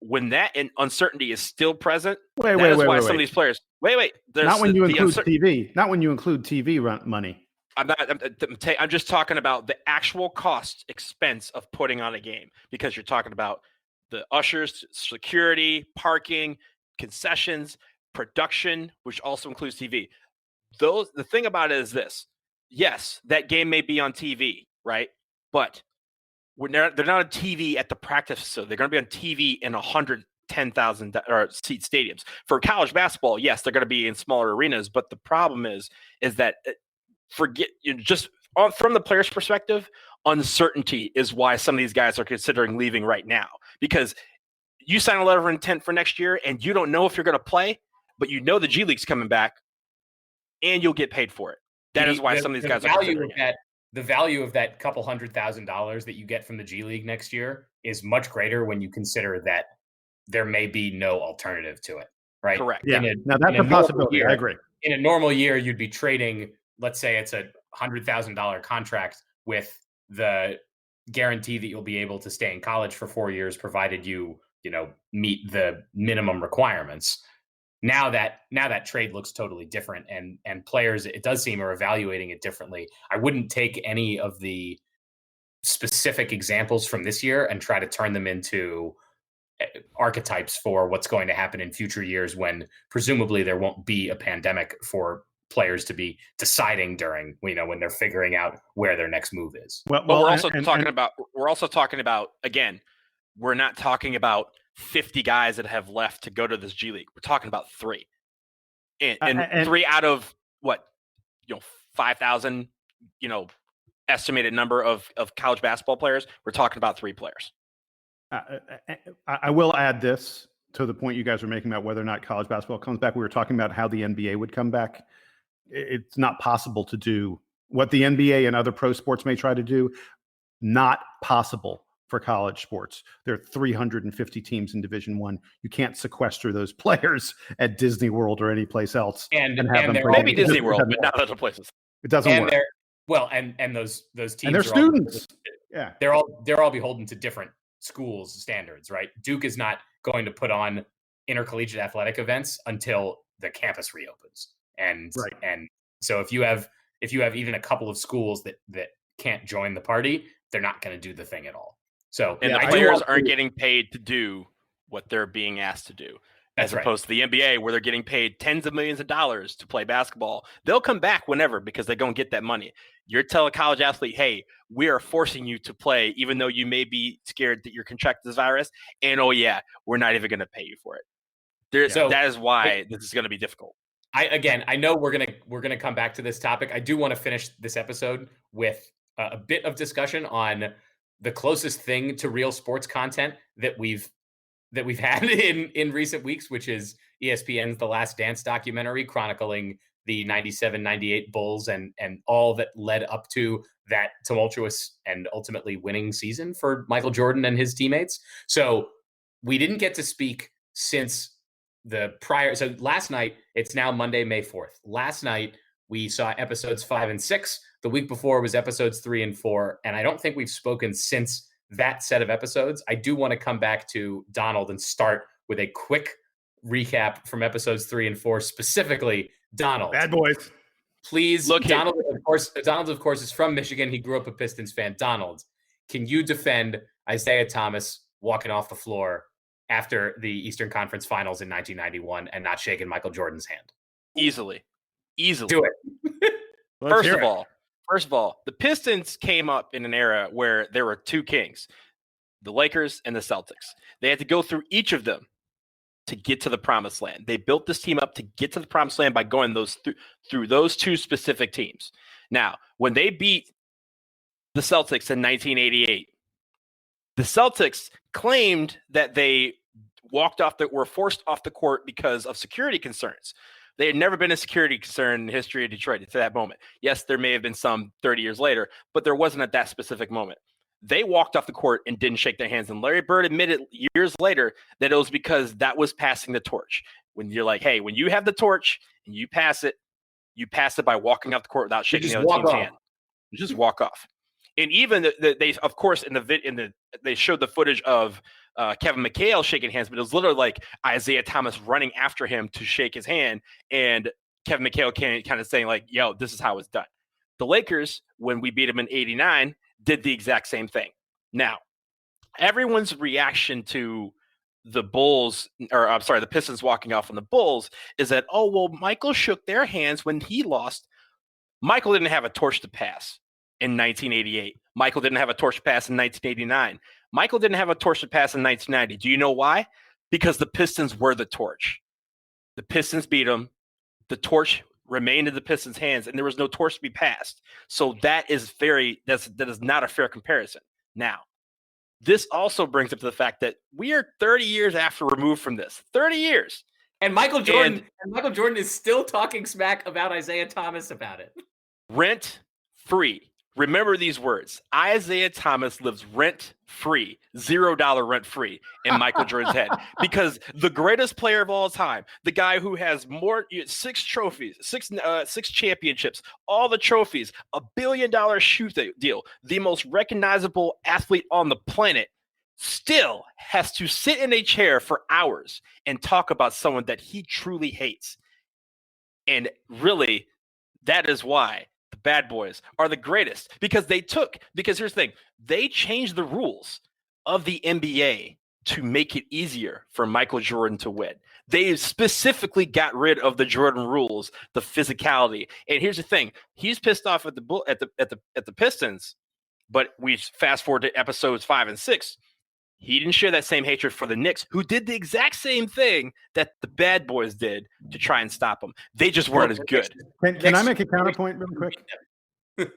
when that uncertainty is still present, that is why some of these players. Wait. Not when you include TV. Not when you include TV money. I'm just talking about the actual cost expense of putting on a game, because you're talking about the ushers, security, parking, concessions, production, which also includes TV. The thing about it is this. Yes, that game may be on TV, right? But they're not on TV at the practice facility. They're going to be on TV in 110,000 seat stadiums. For college basketball, yes, they're going to be in smaller arenas. But the problem is that from the player's perspective, uncertainty is why some of these guys are considering leaving right now. Because you sign a letter of intent for next year and you don't know if you're going to play, but you know the G League's coming back and you'll get paid for it. That is why some of these guys are considering it. The value of that couple $100,000 that you get from the G League next year is much greater when you consider that there may be no alternative to it, right? Correct. Yeah. Now that's a possibility. I agree. In a normal year, you'd be trading, let's say it's a $100,000 contract with the guarantee that you'll be able to stay in college for 4 years, provided you meet the minimum requirements. Now that trade looks totally different, and players, it does seem, are evaluating it differently. I wouldn't take any of the specific examples from this year and try to turn them into archetypes for what's going to happen in future years, when presumably there won't be a pandemic for players to be deciding during, when they're figuring out where their next move is. Well, we're also talking about, again, we're not talking about 50 guys that have left to go to this G League. We're talking about 3, and 3 out of 5,000, estimated number of college basketball players. We're talking about 3 players. I will add this to the point you guys were making about whether or not college basketball comes back. We were talking about how the NBA would come back. It's not possible to do what the NBA and other pro sports may try to do. Not possible for college sports. There are 350 teams in Division I. You can't sequester those players at Disney World or any place else. And have them maybe Disney World, but not other places. It doesn't work. And those teams and they're students. They're all beholden to different schools' standards, right? Duke is not going to put on intercollegiate athletic events until the campus reopens. And so if you have even a couple of schools that can't join the party, they're not going to do the thing at all. So the players aren't getting paid to do what they're being asked to do, as opposed to the NBA, where they're getting paid tens of millions of dollars to play basketball. They'll come back whenever, because they're going to get that money. You're telling a college athlete, hey, we are forcing you to play, even though you may be scared that you're contracting this virus. And we're not even going to pay you for it. That is why this is going to be difficult. I know we're gonna come back to this topic. I do want to finish this episode with a bit of discussion on the closest thing to real sports content that we've had in recent weeks, which is ESPN's The Last Dance documentary, chronicling the 97-98 Bulls and all that led up to that tumultuous and ultimately winning season for Michael Jordan and his teammates. So we didn't get to speak since the prior. So last night, it's now Monday, May 4th. Last night, we saw episodes 5 and 6. The week before was episodes 3 and 4. And I don't think we've spoken since that set of episodes. I do want to come back to Donald and start with a quick recap from episodes 3 and 4, specifically Donald. Bad boys. Please, look, Donald, of course, is from Michigan. He grew up a Pistons fan. Donald, can you defend Isaiah Thomas walking off the floor after the Eastern Conference Finals in 1991 and not shaking Michael Jordan's hand? Easily. Do it. First of all, the Pistons came up in an era where there were 2 kings, the Lakers and the Celtics. They had to go through each of them to get to the promised land. They built this team up to get to the promised land by going through those 2 specific teams. Now, when they beat the Celtics in 1988, the Celtics claimed that they were forced off the court because of security concerns. They had never been a security concern in the history of Detroit to that moment. Yes, there may have been some 30 years later, but there wasn't at that specific moment. They walked off the court and didn't shake their hands. And Larry Bird admitted years later that it was because that was passing the torch. When you're like, hey, when you have the torch and you pass it by walking off the court without shaking the other team's hand. You just walk off. And even they, of course, they showed the footage of Kevin McHale shaking hands, but it was literally like Isaiah Thomas running after him to shake his hand, and Kevin McHale kind of saying like, "Yo, this is how it's done." The Lakers, when we beat them in '89, did the exact same thing. Now, everyone's reaction to the Pistons walking off on the Bulls is that, oh well, Michael shook their hands when he lost. Michael didn't have a torch to pass in 1988. Michael didn't have a torch to pass in 1989. Michael didn't have a torch to pass in 1990. Do you know why? Because the Pistons were the torch. The Pistons beat them. The torch remained in the Pistons' hands, and there was no torch to be passed. So that is not a fair comparison. Now, this also brings up to the fact that we are 30 years removed from this. 30 years. And Michael Jordan is still talking smack about Isaiah Thomas about it. Rent free. Remember these words. Isaiah Thomas lives rent-free, $0 rent-free in Michael Jordan's head. Because the greatest player of all time, the guy who has six trophies, six championships, all the trophies, $1 billion shoe deal, the most recognizable athlete on the planet, still has to sit in a chair for hours and talk about someone that he truly hates. And really, that is why the bad boys are the greatest, because here's the thing, they changed the rules of the NBA to make it easier for Michael Jordan to win. They specifically got rid of the Jordan rules, the physicality. And here's the thing, he's pissed off at the Pistons, but we fast forward to episodes 5 and 6. He didn't share that same hatred for the Knicks, who did the exact same thing that the bad boys did to try and stop them. They just weren't as good. Can I make a counterpoint really quick? Go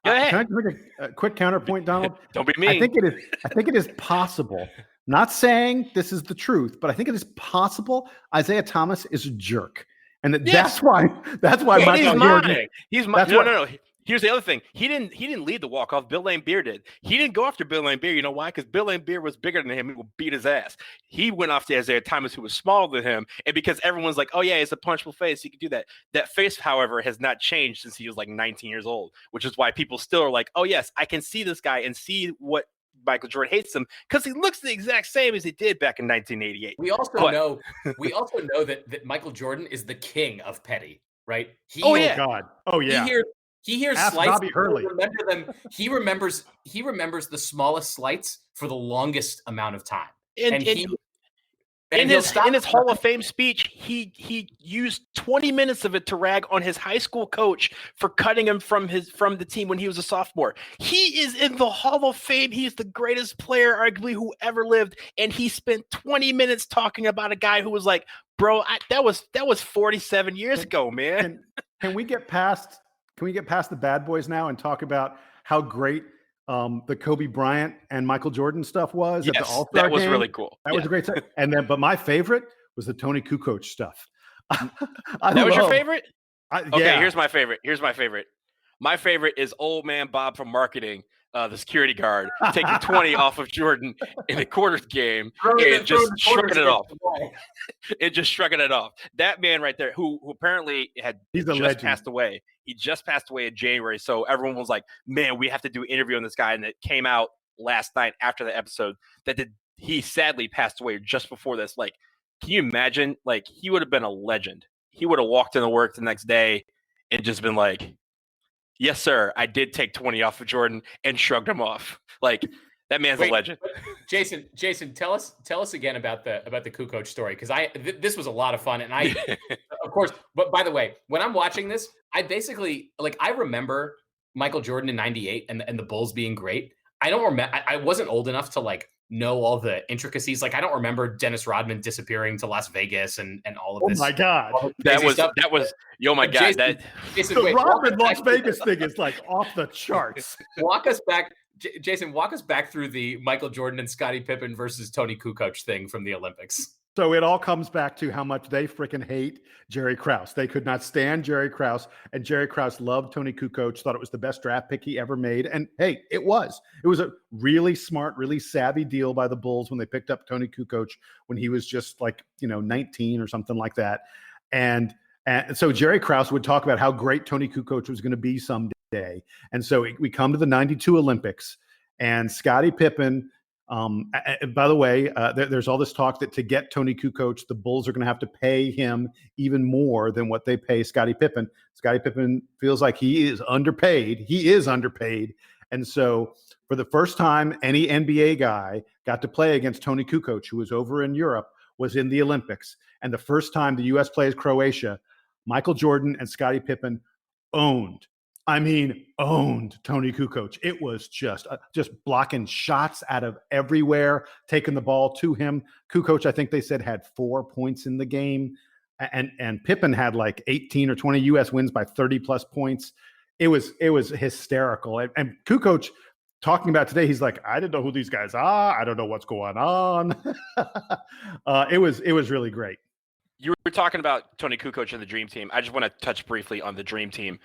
ahead. Can I make a quick counterpoint, Donald? Don't be mean. I think it is possible. Not saying this is the truth, but I think it is possible Isaiah Thomas is a jerk, and that's why Michael Jordan. No. Here's the other thing. He didn't lead the walk-off. Bill Laimbeer did. He didn't go after Bill Laimbeer. You know why? Because Bill Laimbeer was bigger than him. He would beat his ass. He went after Isaiah Thomas, who was smaller than him. And because everyone's like, oh, yeah, it's a punchable face, he could do that. That face, however, has not changed since he was like 19 years old, which is why people still are like, oh, yes, I can see this guy and see what Michael Jordan hates him, because he looks the exact same as he did back in 1988. We also know that Michael Jordan is the king of petty, right? Oh, yeah. He hears Ask slights. Bobby Hurley. Remember them. He remembers the smallest slights for the longest amount of time. In his Hall of Fame speech, he used 20 minutes of it to rag on his high school coach for cutting him from the team when he was a sophomore. He is in the Hall of Fame. He's the greatest player, arguably, who ever lived, and he spent 20 minutes talking about a guy who was like, "Bro, that was 47 years ago, man." Can we get past the bad boys now and talk about how great the Kobe Bryant and Michael Jordan stuff was at the All-Star that was game? really cool. That was a great stuff. But my favorite was the Tony Kukoc stuff. That was your favorite? Yeah. Here's my favorite. My favorite is old man Bob from marketing, the security guard, taking 20 off of Jordan in a quarters game and just shrugging it off. Shrugging it off. That man right there, who apparently he's a legend. Passed away. He just passed away in January. So everyone was like, man, we have to do an interview on this guy. And it came out last night after the episode he sadly passed away just before this. Like, can you imagine? Like, he would have been a legend. He would have walked into work the next day and just been like, yes, sir, I did take 20 off of Jordan, and shrugged him off. Like, that man's a legend. Jason, tell us again about the Kukoc story, because this was a lot of fun, and I of course. But by the way, when I'm watching this, I basically I remember Michael Jordan in '98 and the Bulls being great. I don't remember. I wasn't old enough to know all the intricacies. Like, I don't remember Dennis Rodman disappearing to Las Vegas and all of Oh this. my God. That was, stuff. oh my God. Jason, The wait, Rodman Las Vegas thing is like off the charts. walk us back. Jason, walk us back through the Michael Jordan and Scottie Pippen versus Tony Kukoc thing from the Olympics. So it all comes back to how much they freaking hate Jerry Krause. They could not stand Jerry Krause, and Jerry Krause loved Tony Kukoc, thought it was the best draft pick he ever made. And hey, it was. It was a really smart, really savvy deal by the Bulls when they picked up Tony Kukoc when he was just like, 19 or something like that. And so Jerry Krause would talk about how great Tony Kukoc was going to be someday. And so we come to the 92 Olympics, and Scottie Pippen, by the way, there's all this talk that to get Tony Kukoc, the Bulls are going to have to pay him even more than what they pay Scottie Pippen. Scottie Pippen feels like he is underpaid. He is underpaid. And so for the first time, any NBA guy got to play against Tony Kukoc, who was over in Europe, was in the Olympics. And the first time the U.S. plays Croatia, Michael Jordan and Scottie Pippen owned Tony Kukoc. It was just blocking shots out of everywhere, taking the ball to him. Kukoc, I think they said, had 4 points in the game, and Pippen had like 18 or 20 U.S. wins by 30 plus points. It was hysterical. And Kukoc talking about today, he's like, I didn't know who these guys are. I don't know what's going on. It was really great. You were talking about Tony Kukoc and the Dream Team. I just want to touch briefly on the Dream Team.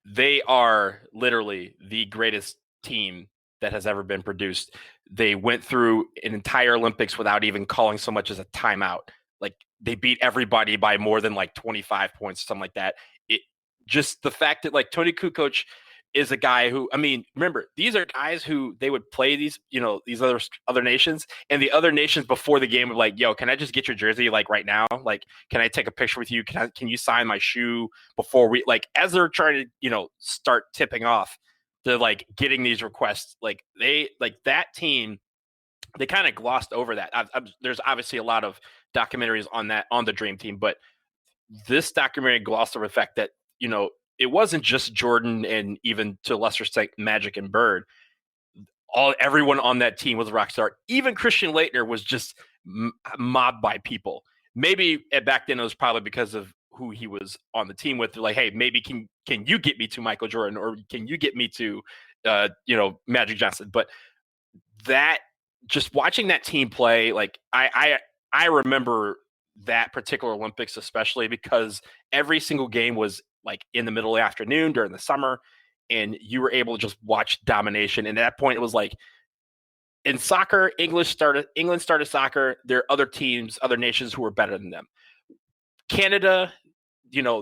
They are literally the greatest team that has ever been produced. They went through an entire Olympics without even calling so much as a timeout. Like, they beat everybody by more than like 25 points, something like that. It just the fact that like Tony Kukoc is a guy who, I mean, remember, these are guys who they would play these, these other nations, and the other nations before the game were like, yo, can I just get your jersey like right now? Like, can I take a picture with you? Can you sign my shoe before we, like, as they're trying to, start tipping off, they're like getting these requests. Like, that team, they kind of glossed over that. There's obviously a lot of documentaries on the Dream Team, but this documentary glossed over the fact that, it wasn't just Jordan and even to a lesser extent Magic and Bird. Everyone on that team was a rock star. Even Christian Laettner was just mobbed by people. Maybe back then it was probably because of who he was on the team with. They're like, hey, maybe can you get me to Michael Jordan, or can you get me to Magic Johnson? But that, just watching that team play, like I remember that particular Olympics especially because every single game was like in the middle of the afternoon during the summer, and you were able to just watch domination. And at that point, it was like, in soccer, England started soccer. There are other teams, other nations who were better than them. Canada,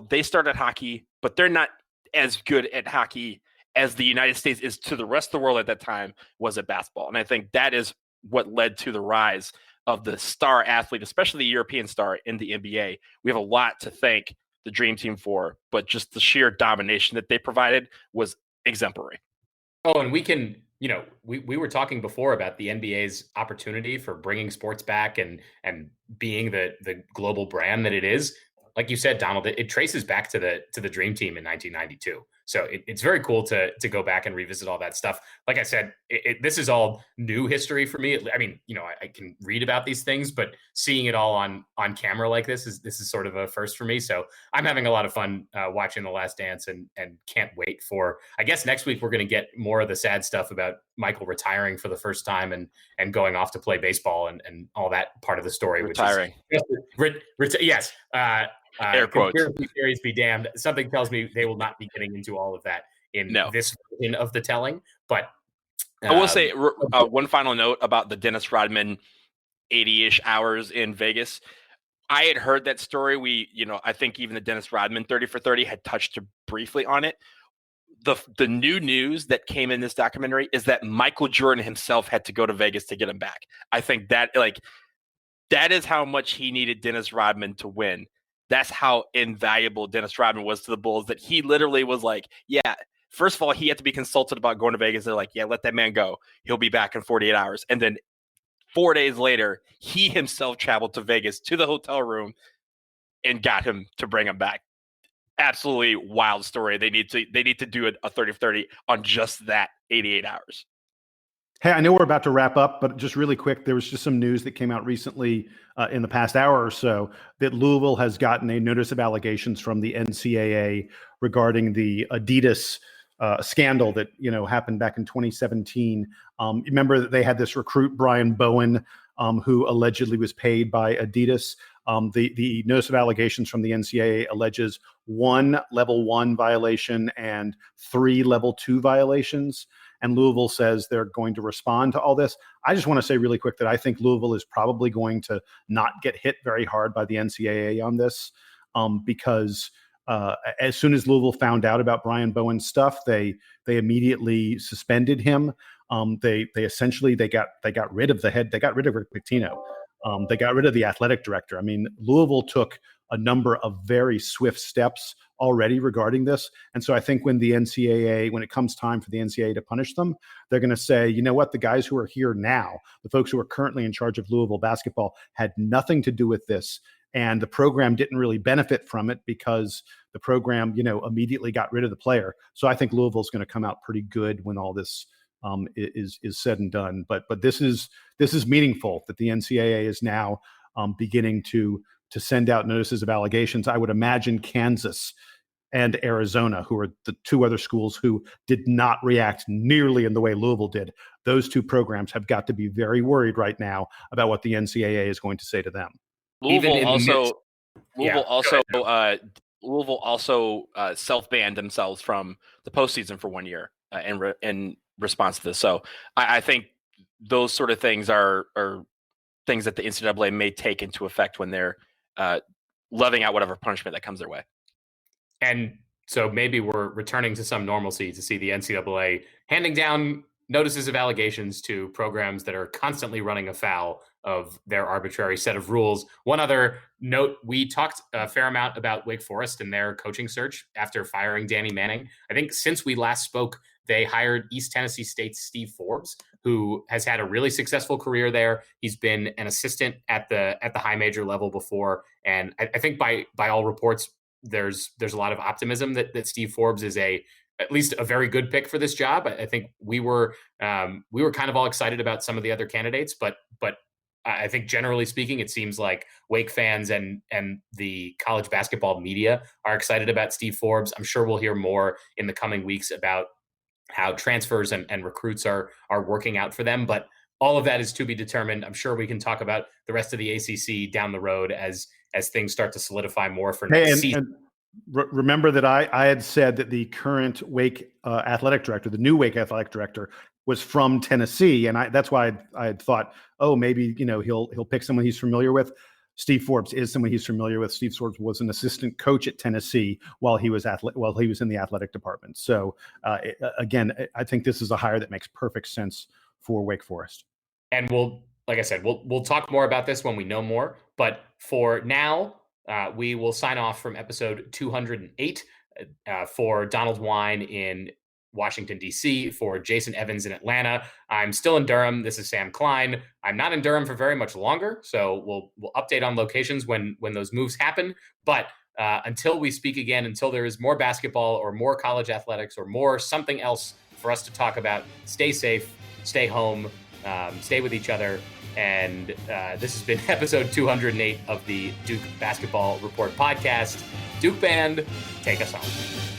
they started hockey, but they're not as good at hockey as the United States is to the rest of the world at that time was at basketball. And I think that is what led to the rise of the star athlete, especially the European star in the NBA. We have a lot to thank the Dream Team for, but just the sheer domination that they provided was exemplary. Oh, and we can, we were talking before about the NBA's opportunity for bringing sports back and being the global brand that it is. Like you said, Donald, it traces back to the Dream Team in 1992. So it's very cool to go back and revisit all that stuff. Like I said, this is all new history for me. I mean, I can read about these things, but seeing it all on camera like this is sort of a first for me. So I'm having a lot of fun watching The Last Dance and can't wait for, I guess next week we're going to get more of the sad stuff about Michael retiring for the first time and going off to play baseball and all that part of the story. Retiring. Yes. Air quotes. Conspiracy theories be damned. Something tells me they will not be getting into all of that in this version of the telling. But I will say one final note about the Dennis Rodman 80-ish hours in Vegas. I had heard that story. I think even the Dennis Rodman 30 for 30 had touched briefly on it. The new news that came in this documentary is that Michael Jordan himself had to go to Vegas to get him back. I think that is how much he needed Dennis Rodman to win. That's how invaluable Dennis Rodman was to the Bulls, that he literally was like, yeah, first of all, he had to be consulted about going to Vegas. They're like, yeah, let that man go. He'll be back in 48 hours. And then 4 days later, he himself traveled to Vegas to the hotel room and got him to bring him back. Absolutely wild story. They need to do a 30 for 30 on just that 88 hours. Hey, I know we're about to wrap up, but just really quick, there was just some news that came out recently in the past hour or so that Louisville has gotten a notice of allegations from the NCAA regarding the Adidas scandal that happened back in 2017. Remember that they had this recruit Brian Bowen, who allegedly was paid by Adidas. The notice of allegations from the NCAA alleges 1 level 1 violation and 3 level 2 violations. And Louisville says they're going to respond to all this. I just want to say really quick that I think Louisville is probably going to not get hit very hard by the NCAA on this, because as soon as Louisville found out about Brian Bowen's stuff, they immediately suspended him. They got rid of the head. They got rid of Rick Pitino. They got rid of the athletic director. I mean, Louisville took a number of very swift steps already regarding this. And so I think when it comes time for the NCAA to punish them, they're going to say, you know what, the guys who are here now, the folks who are currently in charge of Louisville basketball, had nothing to do with this. And the program didn't really benefit from it because the program, immediately got rid of the player. So I think Louisville's going to come out pretty good when all this is said and done. But this is meaningful that the NCAA is now beginning to send out notices of allegations. I would imagine Kansas and Arizona, who are the two other schools who did not react nearly in the way Louisville did. Those two programs have got to be very worried right now about what the NCAA is going to say to them. Louisville also self-banned themselves from the postseason for 1 year in response to this. So I think those sort of things are things that the NCAA may take into effect when they're levying out whatever punishment that comes their way. And so maybe we're returning to some normalcy to see the NCAA handing down notices of allegations to programs that are constantly running afoul of their arbitrary set of rules. One other note, we talked a fair amount about Wake Forest and their coaching search after firing Danny Manning. I think since we last spoke, they hired East Tennessee State's Steve Forbes, who has had a really successful career there. He's been an assistant at the high major level before. And I think by all reports, there's a lot of optimism that Steve Forbes is at least a very good pick for this job. I think we were kind of all excited about some of the other candidates, but I think generally speaking, it seems like Wake fans and the college basketball media are excited about Steve Forbes. I'm sure we'll hear more in the coming weeks about how transfers and recruits are working out for them. But all of that is to be determined. I'm sure we can talk about the rest of the ACC down the road as things start to solidify more for next season. Remember that I had said that the current Wake athletic director, the new Wake athletic director, was from Tennessee, and that's why I had thought, oh, maybe he'll pick someone he's familiar with. Steve Forbes is someone he's familiar with. Steve Forbes was an assistant coach at Tennessee while he was in the athletic department. So again, I think this is a hire that makes perfect sense for Wake Forest. And like I said, we'll talk more about this when we know more. But for now, we will sign off from episode 208 for Donald Wine in Washington, D.C., for Jason Evans in Atlanta. I'm still in Durham. This is Sam Klein. I'm not in Durham for very much longer, so we'll update on locations when those moves happen. But until we speak again, until there is more basketball or more college athletics or more something else for us to talk about, stay safe, stay home, stay with each other. And this has been episode 208 of the Duke Basketball Report podcast. Duke Band, take us home.